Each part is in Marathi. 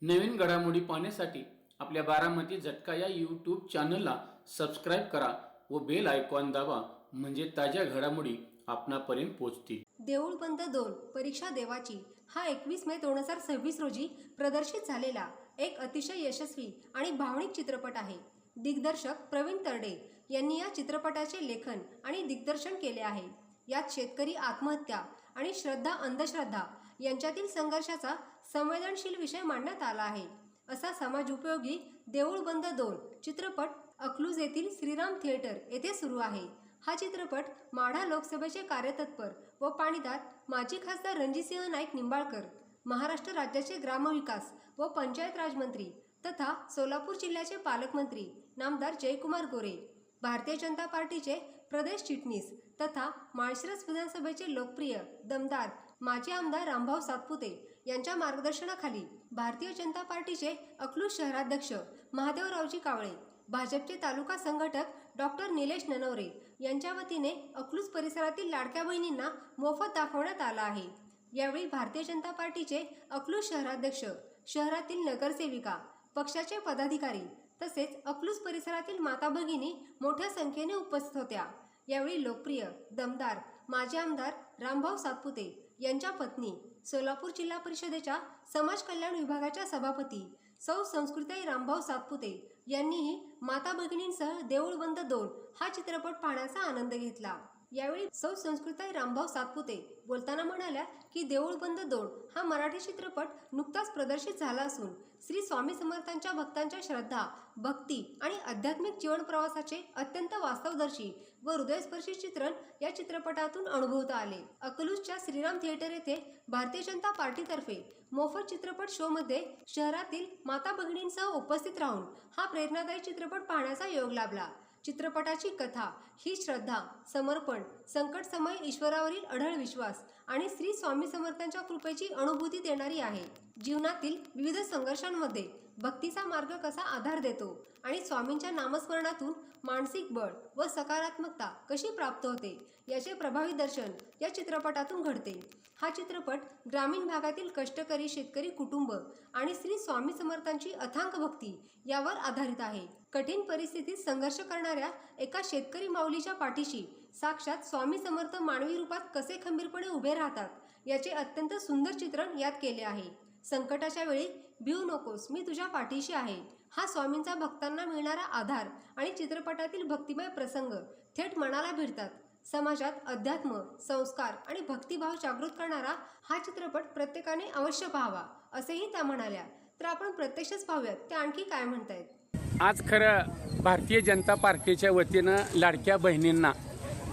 नवीन घडामोडी पाहण्यासाठी आपल्या बारामती झटका या यूट्यूब चॅनलला सबस्क्राईब करा व बेल आयकॉन दाबा, म्हणजे ताज्या घडामोडी आपणापर्यंत पोहोचतील. देऊळ बंद 2 परीक्षा देवाची हा 21 मे 2026 रोजी प्रदर्शित झालेला एक अतिशय यशस्वी आणि भावनिक चित्रपट आहे. दिग्दर्शक प्रवीण तरडे यांनी या चित्रपटाचे लेखन आणि दिग्दर्शन केले आहे. यात शेतकरी आत्महत्या आणि श्रद्धा अंधश्रद्धा यांच्यातील संघर्षाचा संवेदनशील विषय मांडण्यात आला आहे. असा समाजोपयोगी देऊळ बंद 2 चित्रपट अकलूज येथील श्रीराम थिएटर येथे सुरू आहे. हा चित्रपट माढा लोकसभेचे कार्यतत्पर व पाणीदार माजी खासदार रणजितसिंह नाईक निंबाळकर, महाराष्ट्र राज्याचे ग्रामविकास व पंचायत राज मंत्री तथा सोलापूर जिल्ह्याचे पालकमंत्री नामदार जयकुमार गोरे, भारतीय जनता पार्टीचे प्रदेश चिटणीस तथा माळशिरस विधानसभेचे लोकप्रिय दमदार माजी आमदार रामभाऊ सातपुते यांच्या मार्गदर्शनाखाली भारतीय जनता पार्टीचे अकलूज शहराध्यक्ष महादेवरावजी कावळे, भाजपचे तालुका संघटक डॉक्टर निलेश ननवरे यांच्या वतीने अकलूज परिसरातील लाडक्या बहिणींना मोफत दाखवण्यात आला आहे. यावेळी भारतीय जनता पार्टीचे अकलूज शहराध्यक्ष, शहरातील नगरसेविका, पक्षाचे पदाधिकारी तसेच अकलूज परिसरातील माता भगिनी मोठ्या संख्येने उपस्थित होत्या. यावेळी लोकप्रिय दमदार माजी आमदार रामभाऊ सातपुते यांच्या पत्नी, सोलापूर जिल्हा परिषदेच्या समाज कल्याण विभागाच्या सभापती सौ संस्कृताई रामभाऊ सातपुते यांनीही माता भगिनींसह देऊळ बंद 2 हा चित्रपट पाहण्याचा आनंद घेतला. यावेळी सौ संस्कृताई रामभाऊ सातपुते बोलताना म्हणाल्या की देऊळ बंद 2 हा मराठी चित्रपट नुकताच प्रदर्शित झाला असून श्री स्वामी समर्थांच्या भक्तांच्या श्रद्धा, भक्ती आणि आध्यात्मिक जीवन प्रवासाचे अत्यंत वास्तवदर्शी व हृदयस्पर्शी चित्रण या चित्रपटातून अनुभवता आले. अकलूजच्या श्रीराम थिएटर येथे भारतीय जनता पार्टीतर्फे मोफत चित्रपट शो मध्ये शहरातील माता भगिनींसह उपस्थित राहून हा प्रेरणादायी चित्रपट पाहण्याचा योग लाभला. चित्रपटाची कथा ही श्रद्धा, समर्पण, संकट समय ईश्वरावरील अढळ विश्वास आणि श्री स्वामी समर्थांच्या कृपेची अनुभूती देणारी आहे. जीवनातील विविध संघर्षांमध्ये भक्तीचा मार्ग कसा आधार देतो आणि स्वामींच्या नामस्मरणातून मानसिक बळ व सकारात्मकता कशी प्राप्त होते याचे प्रभावी दर्शन या चित्रपटातून घडते. हा चित्रपट ग्रामीण भागातील कष्टकरी शेतकरी कुटुंब आणि श्री स्वामी समर्थांची अथांग भक्ती यावर आधारित आहे. कठीण परिस्थितीत संघर्ष करणाऱ्या एका शेतकरी माऊलीच्या पाठीशी साक्षात स्वामी समर्थ मानवी रूपात कसे खंबीरपणे उभे राहतात याचे अत्यंत सुंदर चित्रण यात केले आहे. संकटाच्या वेळी भिवू नकोस, मी तुझ्या पाठीशी आहे हा स्वामींचा भक्तांना मिळणारा आधार आणि चित्रपटातील भक्तिमय प्रसंग थेट मनाला भिडतात. समाजात अध्यात्म, संस्कार आणि भक्तिभाव जागृत करणारा हा चित्रपट प्रत्येकाने अवश्य पाहावा असेही त्या म्हणाल्या. तर आपण प्रत्यक्षच पाहूयात त्या आणखी काय म्हणतायत. आज खरं भारतीय जनता पार्टीच्या वतीनं लाडक्या बहिणींना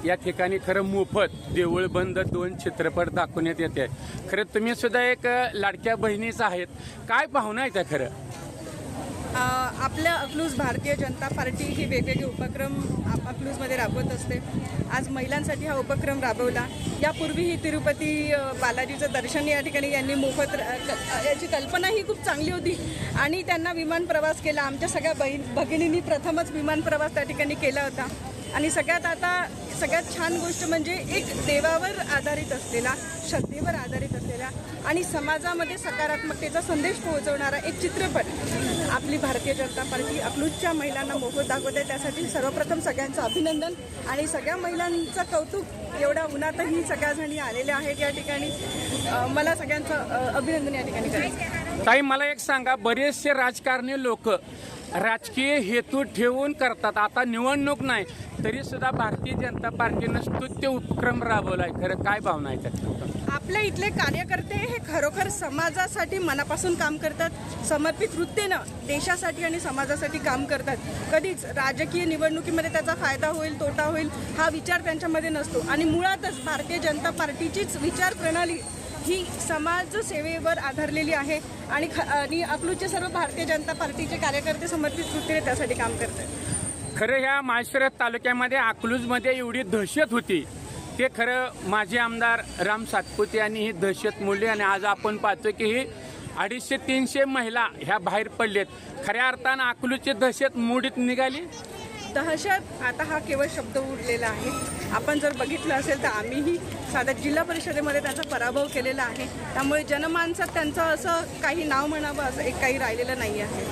या ठिकाणी खरं मोफत देऊळ बंद 2 चित्रपट दाखवण्यात येते. खरं तुम्ही सुद्धा एक लाडक्या बहिणीच आहेत, काय भावना आहे त्या? खरं आपल्या अकलूज भारतीय जनता पार्टी ही वेगवेगळे उपक्रम अकलूजमध्ये राबवत असते. आज महिलांसाठी हा उपक्रम राबवला. यापूर्वीही तिरुपती बालाजीचं दर्शन या ठिकाणी यांनी मोफत, याची कल्पना ही खूप चांगली होती आणि त्यांना विमान प्रवास केला. आमच्या सगळ्या भगिनींनी प्रथमच विमान प्रवास त्या ठिकाणी केला होता. आणि सगळ्यात छान गोष्ट म्हणजे एक देवावर आधारित असलेला, श्रद्धेवर आधारित असलेला आणि समाजामध्ये सकारात्मकतेचा संदेश पोहोचवणारा एक चित्रपट आपली भारतीय जनता पार्टी अकलूजच्या महिलांना मोफत दाखवते. त्यासाठी सर्वप्रथम सगळ्यांचं अभिनंदन आणि सगळ्या महिलांचं कौतुक. एवढ्या उन्हातही सगळ्या जणी आलेल्या आहेत या ठिकाणी. मला सगळ्यांचं अभिनंदन या ठिकाणी करायचं. ताई, मला एक सांगा, बरेचसे राजकारणी लोक राजकीय हेतू ठेवून करतात. आता निवडणूक नाही तरी सुद्धा भारतीय जनता पार्टीनं स्तुत्य उपक्रम राबवला आहे. खरं काय भावना आहे त्यात? आपल्या इथले कार्यकर्ते हे खरोखर समाजासाठी मनापासून काम करतात. समर्पित वृत्तीनं देशासाठी आणि समाजासाठी काम करतात. कधीच राजकीय निवडणुकीमध्ये त्याचा फायदा होईल, तोटा होईल हा विचार त्यांच्यामध्ये नसतो. आणि मुळातच भारतीय जनता पार्टीचीच विचार प्रणाली ही समाजसेवेवर आधारलेली आहे आणि अकलूजचे सर्व भारतीय जनता पार्टीचे कार्यकर्ते समर्पित वृत्तीने त्यासाठी काम करतात. खरं ह्या माळशिरस तालुक्यामध्ये अकलूजमध्ये एवढी दहशत होती, ते खरं माजी आमदार राम सातपुते यांनी ही दहशत मोडली आणि आज आपण पाहतो की ही 250-300 महिला ह्या बाहेर पडलेत. खऱ्या अर्थानं अकलूजची दहशत मोडीत निघाली. दहशत आता हा केवळ शब्द उरलेला आहे. आपण जर बघितलं असेल तर आम्हीही साध्या जिल्हा परिषदेमध्ये त्याचा पराभव केलेला आहे. त्यामुळे जनमानसात त्यांचं असं काही नाव म्हणावं असं एक काही राहिलेलं नाही आहे.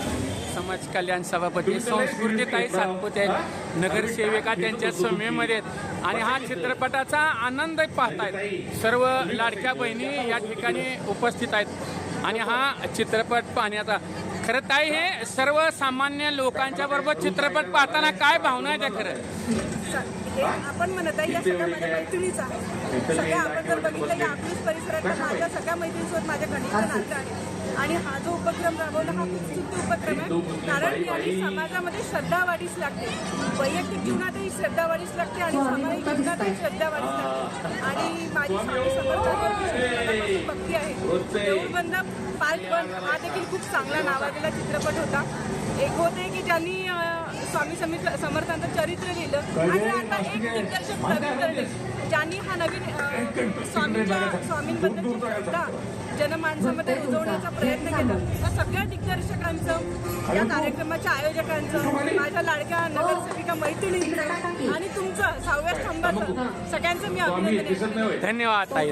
समाज कल्याण सभापती संस्कृतीताई सातपुते आहेत, नगरसेविका त्यांच्या समेमध्ये आहेत आणि हा चित्रपटाचा आनंद पाहतायत. सर्व लाडक्या बहिणी या ठिकाणी उपस्थित आहेत आणि हा चित्रपट पाहण्याचा खरं ताई हे सर्वसामान्य लोकांच्या बरोबर चित्रपट पाहताना काय भावना आहे त्या खरं? हे आपण म्हणत आहे या सगळ्या माझ्या मैत्रिणीच आहे. सगळ्या आपण जर बघितलं या अकलूज परिसरातल्या माझ्या सगळ्या मैत्रिणीसोबत माझ्या घनिष्ठ नातं आहे आणि हा जो उपक्रम राबवला हा खूप सुंदर उपक्रम आहे. कारण याने समाजामध्ये श्रद्धा वाढीस लागते, वैयक्तिक जीवनातही श्रद्धा वाढीस लागते आणि सामाजिक जीवनातही श्रद्धा वाढीस लागते. आणि माझी स्वामी समर्थांवर भक्ती आहे. देऊळबंद पार्ट 1 हा देखील खूप चांगला नावाजलेला चित्रपट होता. एक होते की ज्यांनी स्वामी समर्थांचं चरित्र लिहिलं आणि आता एक दिग्दर्शक प्रवीण तरडे ज्यांनी हा नवीन स्वामींबद्दलची श्रद्धा जनमानसामध्ये रुजवण्याचा प्रयत्न केला. या सगळ्या दिग्दर्शकांचं, या कार्यक्रमाच्या आयोजकांचं, माझ्या लाडक्या नगरसेविका मैत्रिणींचं आणि तुमचं 6व्या स्तंभाचं सगळ्यांचं मी अभिनंदन करते. धन्यवाद ताई.